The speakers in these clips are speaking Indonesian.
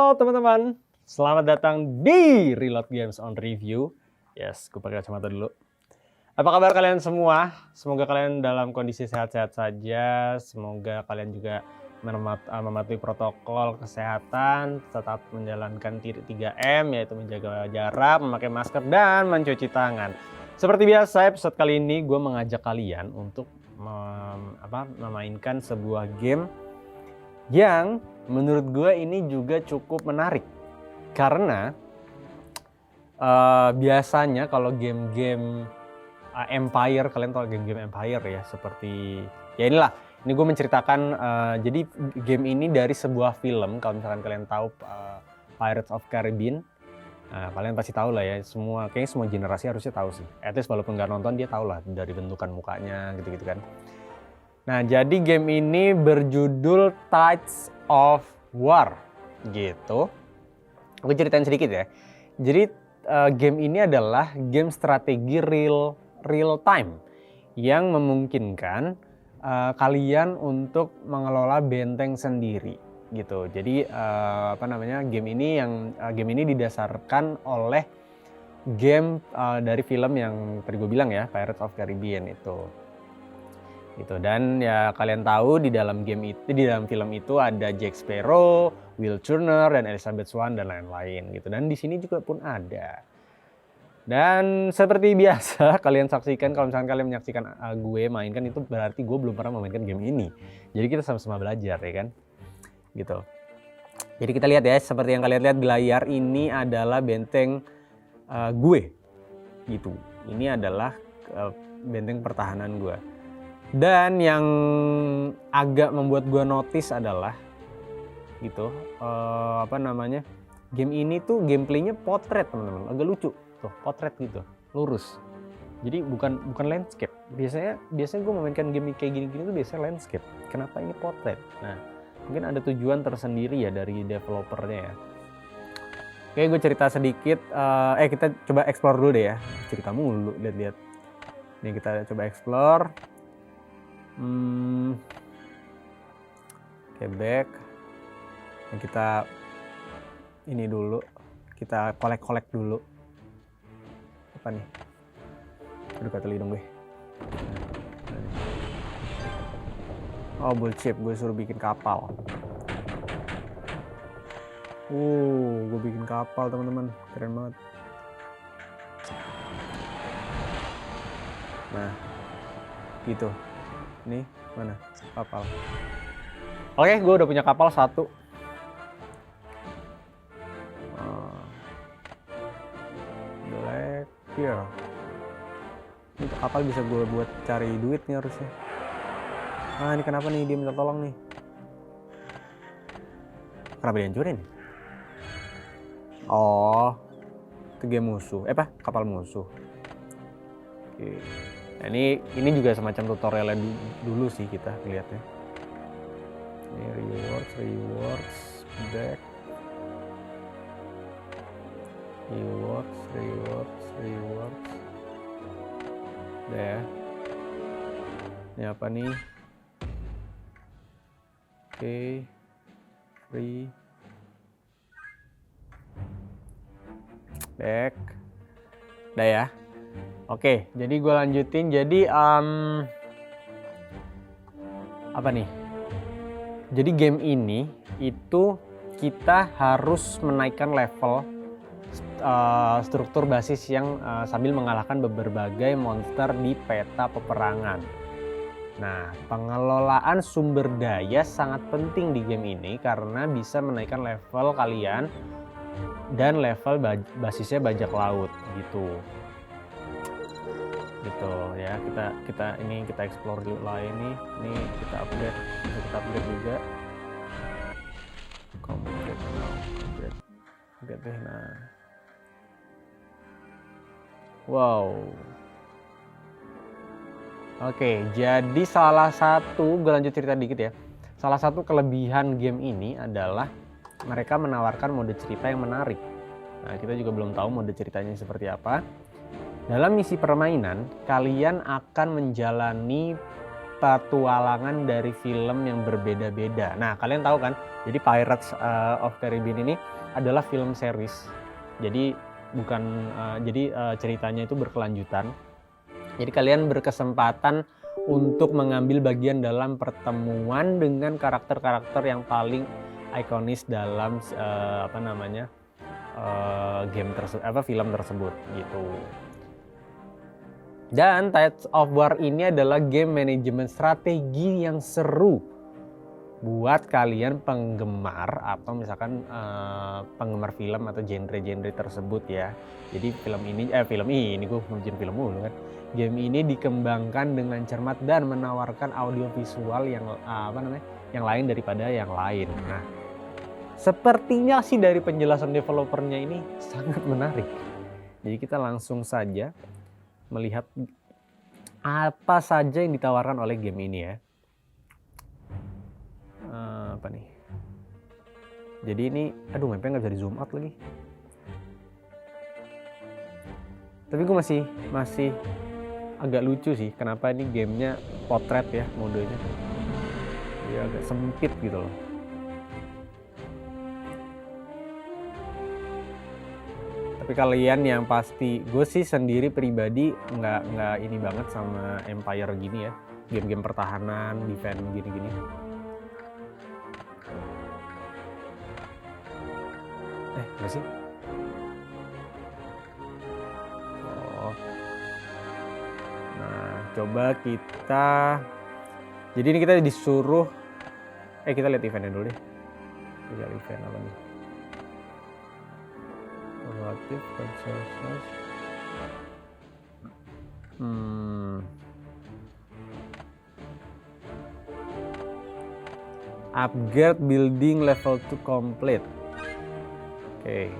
Halo teman-teman, selamat datang di Reload Games on Review. Yes, gue pakai kacamata dulu. Apa kabar kalian semua? Semoga kalian dalam kondisi sehat-sehat saja. Semoga kalian juga mematuhi protokol kesehatan, tetap menjalankan 3M, yaitu menjaga jarak, memakai masker, dan mencuci tangan. Seperti biasa, episode kali ini gue mengajak kalian untuk memainkan sebuah game yang menurut gue ini juga cukup menarik. Karena biasanya kalau game-game Empire, kalian tahu game-game Empire ya, seperti ya inilah. Ini gue menceritakan, jadi game ini dari sebuah film. Kalau misalkan kalian tahu Pirates of Caribbean, kalian pasti tahu lah ya. Kayaknya semua generasi harusnya tahu sih. At least walaupun nggak nonton dia tahu lah dari bentukan mukanya gitu-gitu kan. Nah, jadi game ini berjudul Tides of War gitu. Aku ceritain sedikit ya. Jadi game ini adalah game strategi real time yang memungkinkan kalian untuk mengelola benteng sendiri gitu. Jadi game ini didasarkan oleh game dari film yang tadi gue bilang ya, Pirates of Caribbean itu. Gitu. Dan ya kalian tahu di dalam film itu ada Jack Sparrow, Will Turner, dan Elizabeth Swann dan lain-lain gitu. Dan di sini juga pun ada. Dan seperti biasa kalian saksikan, kalau misalkan kalian menyaksikan gue mainkan, itu berarti gue belum pernah memainkan game ini. Jadi kita sama-sama belajar ya kan. Gitu. Jadi kita lihat ya, seperti yang kalian lihat di layar, ini adalah benteng gue. Gitu. Ini adalah benteng pertahanan gue. Dan yang agak membuat gue notice adalah gitu, game ini tuh gameplaynya potret teman-teman, agak lucu tuh, potret gitu, lurus. Jadi bukan landscape. Biasanya gue memainkan game kayak gini-gini tuh biasanya landscape. Kenapa ini potret? Nah, mungkin ada tujuan tersendiri ya dari developernya ya. Oke, gue cerita sedikit. Kita coba explore dulu deh ya. Cerita mulu, lihat-lihat. Nih kita coba explore. Back. Nah, kita ini dulu, kita kolek dulu. Apa nih? Aduh, kata hidung gue. Oh, bullshit, gue suruh bikin kapal. Gue bikin kapal teman-teman, keren banget. Nah, gitu. Nih, mana? Kapal. Oke, gue udah punya kapal satu. Black here. Ini kapal bisa gue buat cari duit nih harusnya. Ini kenapa nih dia minta tolong nih? Kenapa dihancurin? Oh, itu game musuh. Kapal musuh. Oke. Nah, ini juga semacam tutorialnya dulu sih kita lihatnya. Ini rewards, deck. Rewards. Udah ya. Ini apa nih? Oke. Free. Deck. Udah ya. Oke, jadi gue lanjutin. Jadi apa nih? Jadi game ini itu kita harus menaikkan level struktur basis yang sambil mengalahkan berbagai monster di peta peperangan. Nah, pengelolaan sumber daya sangat penting di game ini karena bisa menaikkan level kalian dan level basisnya bajak laut gitu. Gitu ya, kita explore dulu lah ini kita upgrade juga. Upgrade deh. Nah, wow. Oke, jadi gue lanjut cerita dikit ya. Salah satu kelebihan game ini adalah mereka menawarkan mode cerita yang menarik. Nah, kita juga belum tahu mode ceritanya seperti apa. Dalam misi permainan, kalian akan menjalani petualangan dari film yang berbeda-beda. Nah, kalian tahu kan, jadi Pirates of Caribbean ini adalah film series. Jadi ceritanya itu berkelanjutan. Jadi kalian berkesempatan untuk mengambil bagian dalam pertemuan dengan karakter-karakter yang paling ikonis dalam film tersebut gitu. Dan Tides of War ini adalah game manajemen strategi yang seru buat kalian penggemar atau misalkan penggemar film atau genre-genre tersebut ya. Jadi film ini gue ngomongin film mulu kan. Game ini dikembangkan dengan cermat dan menawarkan audio visual yang lain daripada yang lain. Nah, sepertinya sih dari penjelasan developernya ini sangat menarik. Jadi kita langsung saja melihat apa saja yang ditawarkan oleh game ini ya. Apa nih? Jadi ini, mapnya nggak bisa di zoom out lagi. Tapi gue masih agak lucu sih. Kenapa ini gamenya potret ya modenya? Ya agak sempit gitu loh. Tapi kalian yang pasti, gue sih sendiri pribadi nggak ini banget sama Empire gini ya, game-game pertahanan, defense gini-gini. Nggak sih? Oh, nah coba kita, jadi ini kita disuruh, kita lihat eventnya dulu deh. Kita lihat event apa nih? Relative consensus. Upgrade building level 2 complete. Oke.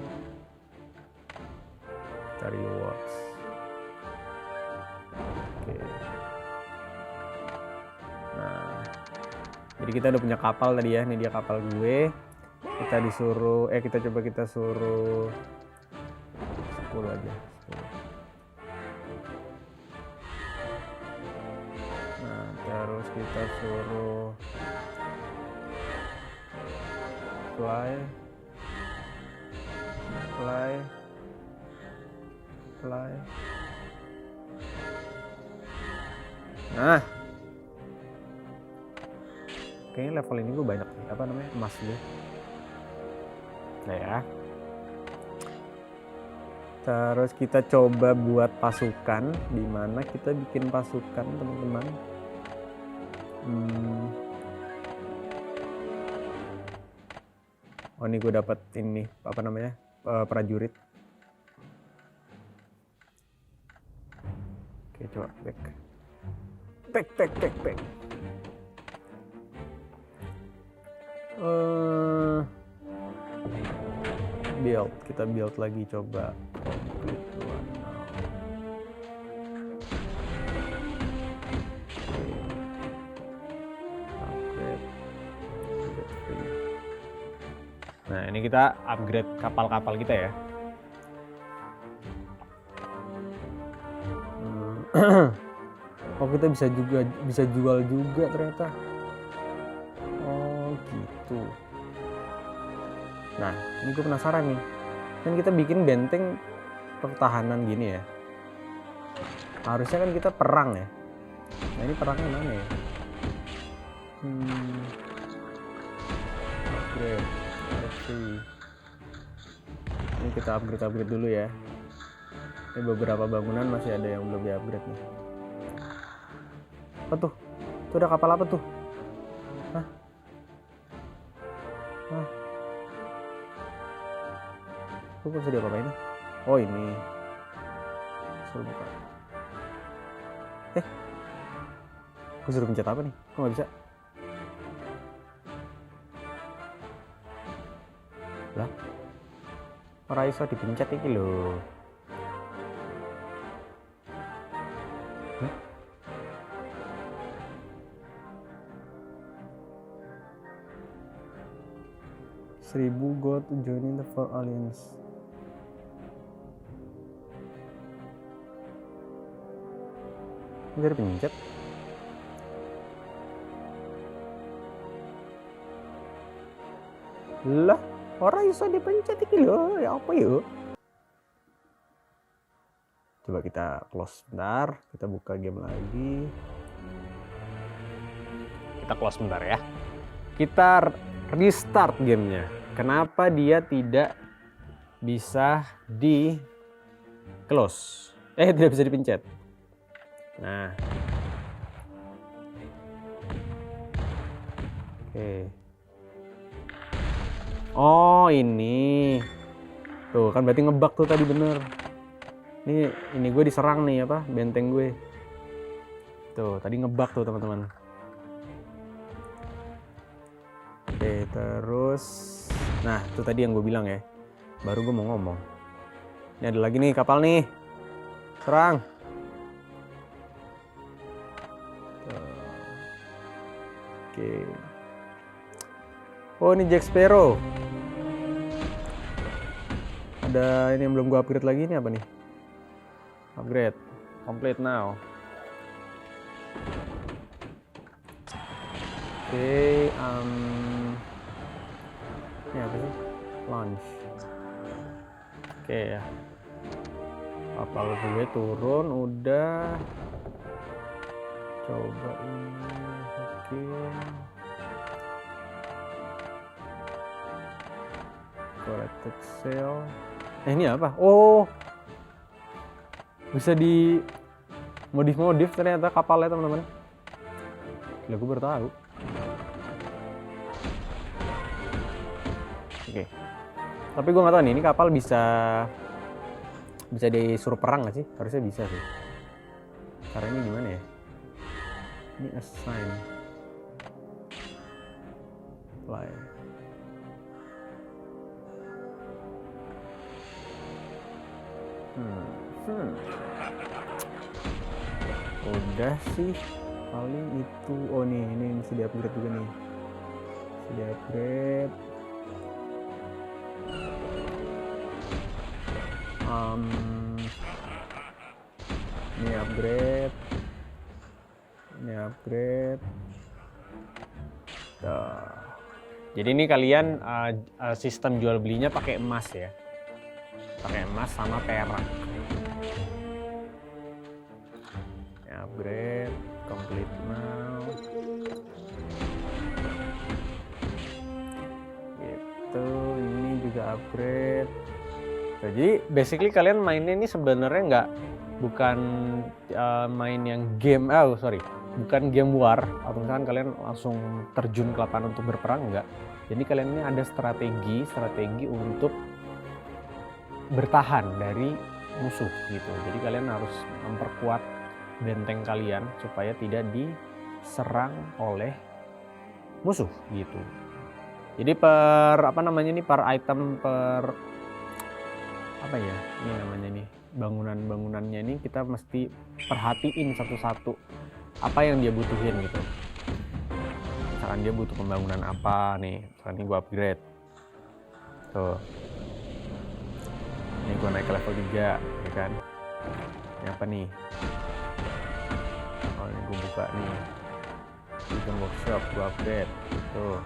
Cari rewards. Oke. Nah, jadi kita udah punya kapal tadi ya. Ini dia kapal gue. Kita suruh 10 aja. 10. Nah, terus kita suruh fly. Nah, kayaknya level ini gue banyak nih, emas gue. Nah ya. Terus kita coba buat pasukan, di mana kita bikin pasukan teman-teman. Oh, ini gue dapat ini prajurit. Oke, coba back. Build, kita build lagi coba. Nah, ini kita upgrade kapal-kapal kita ya. Oh, kita bisa jual juga ternyata. Oh, gitu. Nah, ini gue penasaran nih. Kan kita bikin benteng pertahanan gini ya. Harusnya kan kita perang ya. Nah, ini perangnya mana ya? Upgrade. Ini kita upgrade dulu ya. Ini beberapa bangunan masih ada yang belum di-upgrade nih. Apa tuh? Itu ada kapal apa tuh? Hah? Itu bisa diapa-apain ini? Oh, ini. Suruh buka. Gue suruh pencet apa nih? Kok nggak bisa? Lah? Ora iso dipencet iki lho. Seribu gold joining the Four Alliance. Ini dari pencet. Lah, orang iso dipencet iki lho, ya apa yuk? Coba kita close bentar, kita buka game lagi. Kita close bentar ya. Kita restart gamenya. Kenapa dia tidak bisa di close? Tidak bisa dipencet. Nah. Oke. Oh ini. Tuh kan berarti ngebug tuh tadi bener. Ini gue diserang nih apa benteng gue. Tuh tadi ngebug tuh teman-teman. Oke terus. Nah itu tadi yang gue bilang ya. Baru gue mau ngomong. Ini ada lagi nih kapal nih. Serang. Oke. Oh ini Jack Sparrow. Ada ini yang belum gue upgrade lagi, ini apa nih? Upgrade. Complete now. Oke, ini apa sih? Launch. Oke ya. Kapal gue turun udah. Coba ini. Oke. Corrected sail. Ini apa? Oh, bisa di modif ternyata kapalnya teman-teman. Gila, gue baru tahu. Oke. Tapi gue nggak tahu nih, ini kapal bisa disuruh perang nggak sih? Harusnya bisa sih. Caranya ini gimana ya? Ini assign. Apply. Udah sih paling itu. Oh nih ini bisa di upgrade juga nih. Bisa di upgrade. Ini upgrade. Ini upgrade. Tuh. Jadi ini kalian sistem jual belinya pakai emas ya. Pakai emas sama perak. Ya, upgrade, complete now. Gitu, ini juga upgrade. Nah, jadi basically kalian mainnya ini sebenarnya bukan main yang game, bukan game war atau misalkan kalian langsung terjun ke lapangan untuk berperang, enggak. Jadi kalian ini ada strategi untuk bertahan dari musuh gitu. Jadi kalian harus memperkuat benteng kalian supaya tidak diserang oleh musuh gitu. Jadi per item ini namanya nih, bangunannya ini kita mesti perhatiin satu-satu apa yang dia butuhin gitu. Misalkan dia butuh pembangunan apa nih, misalkan ini gua upgrade tuh. Ini gue naik ke level 3 ya kan. Ini apa nih? Oh ini gue buka nih Item Workshop, gue upgrade tuh.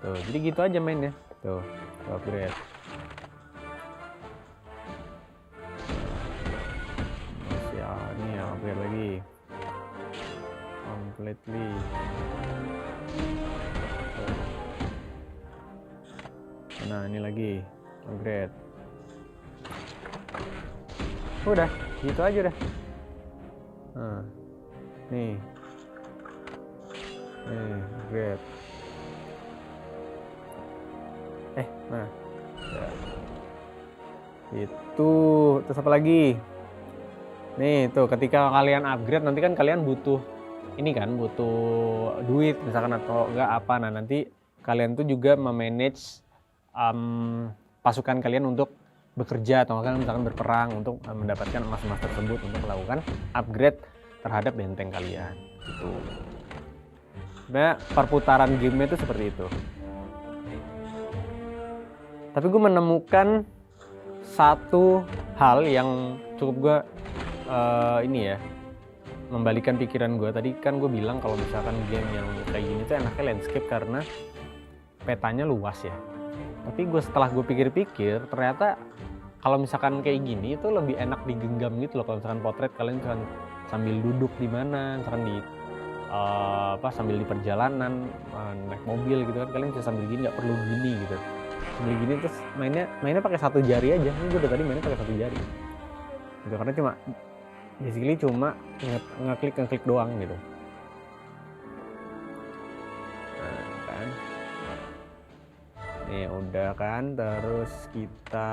Jadi gitu aja mainnya. Tuh, gue upgrade. Ini ya upgrade lagi completely. Nah ini lagi upgrade. Udah, gitu aja dah. Nah, nih, great. Nah, ya. Itu, terus apa lagi? Nih, tuh ketika kalian upgrade nanti kan kalian butuh duit misalkan atau enggak apa. Nah, nanti kalian tuh juga memanage pasukan kalian untuk bekerja atau misalkan berperang untuk mendapatkan emas-emas tersebut untuk melakukan upgrade terhadap benteng kalian gitu. Nah, perputaran gamenya itu seperti itu. Tapi gue menemukan satu hal yang cukup gue membalikan pikiran gue. Tadi kan gue bilang kalau misalkan game yang kayak gini tuh enaknya landscape karena petanya luas ya. Tapi setelah gue pikir-pikir, ternyata kalau misalkan kayak gini itu lebih enak digenggam gitu loh. Kalau misalkan potret kalian misalkan sambil duduk di mana, misalkan di sambil di perjalanan naik mobil gitu kan, kalian bisa sambil gini, nggak perlu gini gitu. Sambil gini terus mainnya pakai satu jari aja. Ini gue udah tadi mainnya pakai satu jari. Gitu, karena cuma ngeklik doang gitu. Nah, kan. Nih udah kan, terus kita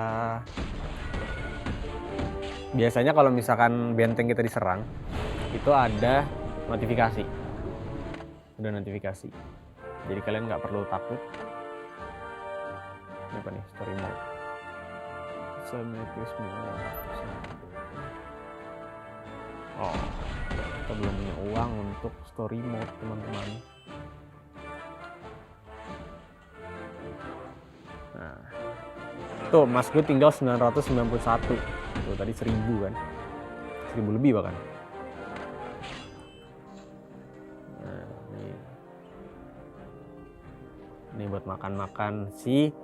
biasanya kalau misalkan benteng kita diserang itu ada notifikasi. Udah notifikasi. Jadi kalian nggak perlu takut. Ini apa nih? Story mode. Oh, kita belum punya uang untuk story mode, teman-teman. Nah, tuh mas gue tinggal 991. Tuh tadi 1000 kan, 1000 lebih bahkan. Nah, ini buat makan si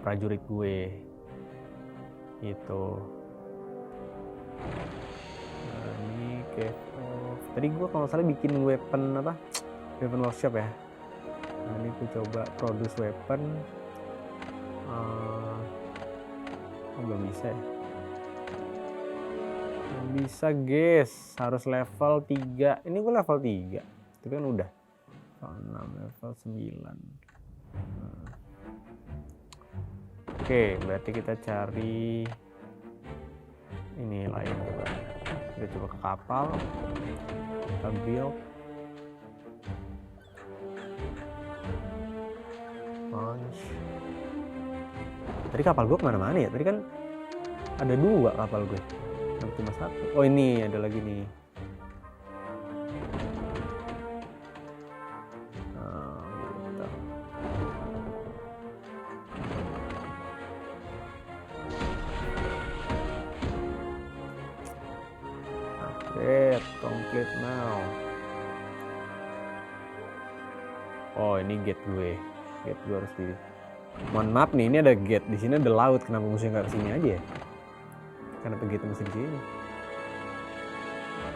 prajurit gue gitu. Nah, ini cave of, tadi gue kalau salah bikin weapon workshop ya. Nah, ini gue coba produce weapon. Belum bisa ya. Belum bisa guys, harus level 3. Ini gue level 3 itu kan udah level 9. Oke, berarti kita cari ini lain juga. Kita coba ke kapal, kita build launch. Tadi kapal gue kemana-mana ya? Tadi kan ada 2 kapal gue, cuma 1. Oh ini ada lagi nih. Gitu. Upgrade complete now. Oh ini gate gue harus di. Mohon maaf nih, ini ada gate di sini, ada laut. Kenapa musuhnya nggak kesini aja ya? Kenapa gate mesti di sini?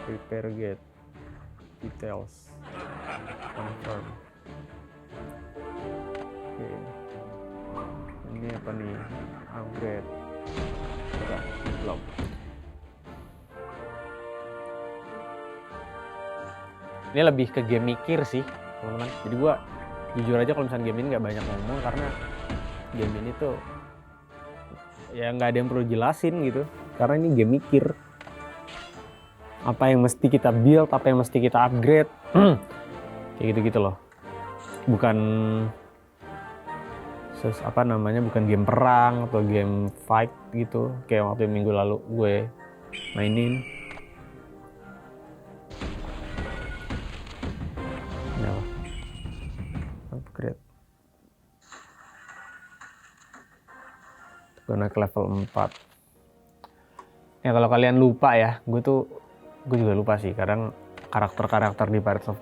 Prepare gate details confirm. Oke. Ini apa nih? Upgrade. Belum. Ini lebih ke game mikir sih, teman-teman. Jadi gua jujur aja kalau misalnya game ini nggak banyak ngomong, karena game ini tuh ya nggak ada yang perlu jelasin gitu, karena ini game mikir. Apa yang mesti kita build, apa yang mesti kita upgrade, kayak gitu-gitu loh. Bukan bukan game perang atau game fight gitu kayak waktu minggu lalu gue mainin. Upgrade. Gue naik ke level 4. Ya kalau kalian lupa ya, gue juga lupa sih. Kadang karakter-karakter di Pirates of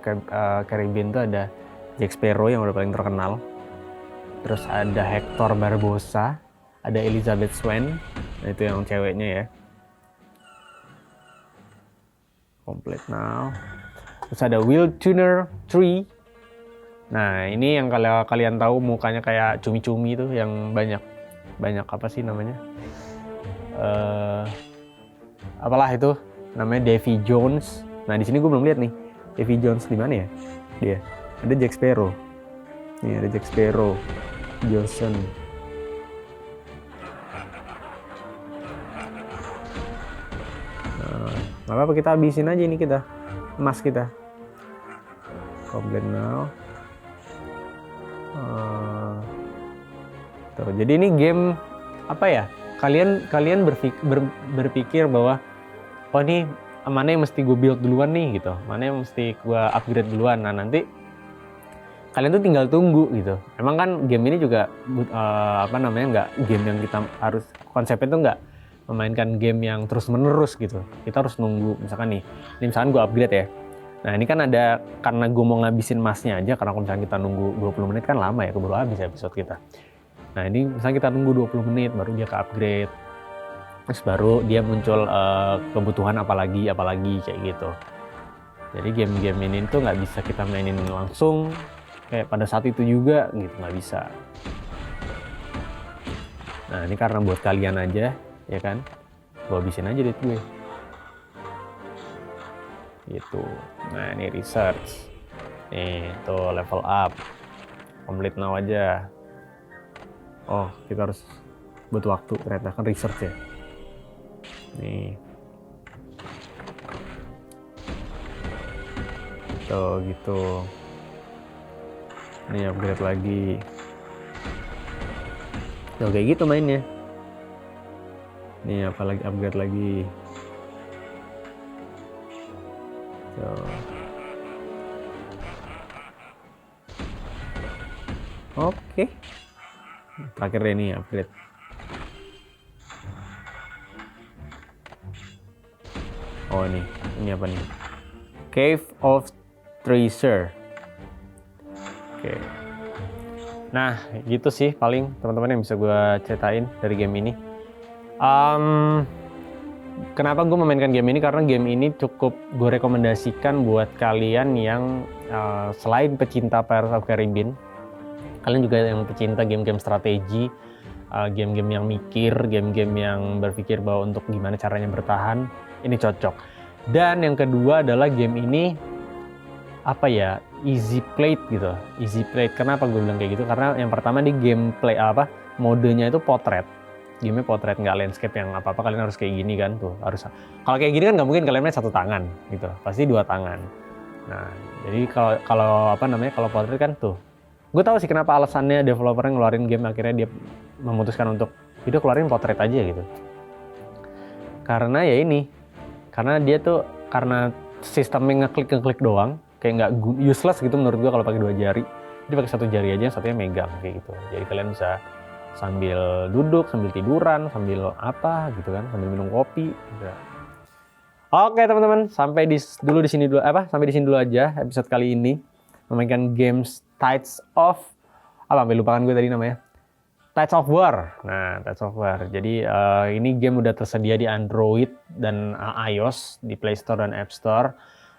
Caribbean tuh ada Jack Sparrow yang udah paling terkenal. Terus ada Hector Barbossa, ada Elizabeth Swann, nah itu yang ceweknya ya. Complete now. Terus ada Will Turner 3. Nah ini yang kalau kalian tahu mukanya kayak cumi-cumi tuh, yang banyak apa sih namanya? Apalah itu namanya, Davy Jones. Nah di sini gue belum lihat nih Davy Jones di mana ya dia. Ada Jack Sparrow. Nih ada Jack Sparrow, Johnson. Nah, apa kita habisin aja ini kita emas kita. Complete now. Tuh, jadi ini game apa ya? Kalian berpikir bahwa oh ini mana yang mesti gue build duluan nih gitu, mana yang mesti gue upgrade duluan. Nah nanti kalian tuh tinggal tunggu gitu. Emang kan game ini juga nggak game yang kita harus, konsepnya tuh nggak memainkan game yang terus menerus gitu. Kita harus nunggu. Misalkan nih misalkan gue upgrade ya, Nah ini kan ada, karena gue mau ngabisin emasnya aja, karena kalau misalnya kita nunggu 20 menit kan lama ya, keburu habis episode kita. Nah ini misalnya kita nunggu 20 menit baru dia ke upgrade, terus baru dia muncul kebutuhan apalagi kayak gitu. Jadi game-game ini tuh nggak bisa kita mainin langsung kayak pada saat itu juga gitu, nggak bisa. Nah ini karena buat kalian aja ya kan, gue habisin aja duit gue gitu. Nah ini research nih, tuh level up complete now aja. Oh kita harus butuh waktu ternyata, kan research ya. Nih tuh gitu, ini upgrade lagi tuh kayak gitu mainnya. Nih apalagi upgrade lagi tuh. Oke, terakhir deh nih upgrade. Oh ini apa nih? Cave of Treasure. Oke. Nah gitu sih paling teman-teman yang bisa gue ceritain dari game ini. Kenapa gue memainkan game ini? Karena game ini cukup gue rekomendasikan buat kalian yang selain pecinta Pirates of Caribbean, kalian juga yang pecinta game-game strategi, game-game yang mikir, game-game yang berpikir bahwa untuk gimana caranya bertahan, ini cocok. Dan yang kedua adalah game ini easy played gitu. Easy played. Kenapa gue bilang kayak gitu? Karena yang pertama di gameplay modenya itu potret. Game-nya potret, nggak landscape yang apa-apa kalian harus kayak gini kan tuh. Harus. Kalau kayak gini kan nggak mungkin kalian main satu tangan gitu. Pasti dua tangan. Nah, jadi kalau potret kan tuh. Gue tahu sih kenapa alasannya developernya ngeluarin game akhirnya dia memutuskan untuk video keluarin potret aja gitu. Karena dia tuh karena sistemnya ngeklik doang, kayak nggak useless gitu menurut gue kalau pakai dua jari. Jadi pakai satu jari aja, yang satunya megang kayak gitu. Jadi kalian bisa sambil duduk, sambil tiduran, sambil apa gitu kan, sambil minum kopi. Gitu. Oke teman-teman, sampai di sini dulu aja episode kali ini, memainkan games Tides of sampai lupakan gue tadi namanya. Tides of War. Nah, Tides of War. Jadi ini game udah tersedia di Android dan iOS, di Play Store dan App Store.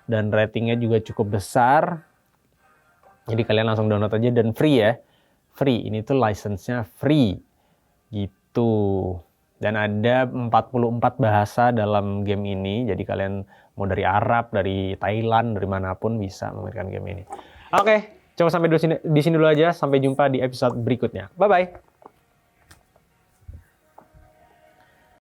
Dan ratingnya juga cukup besar. Jadi kalian langsung download aja dan free ya. Free, ini tuh license-nya free. Gitu. Dan ada 44 bahasa dalam game ini. Jadi kalian mau dari Arab, dari Thailand, dari manapun bisa memainkan game ini. Oke, coba sampai di sini dulu aja. Sampai jumpa di episode berikutnya. Bye-bye.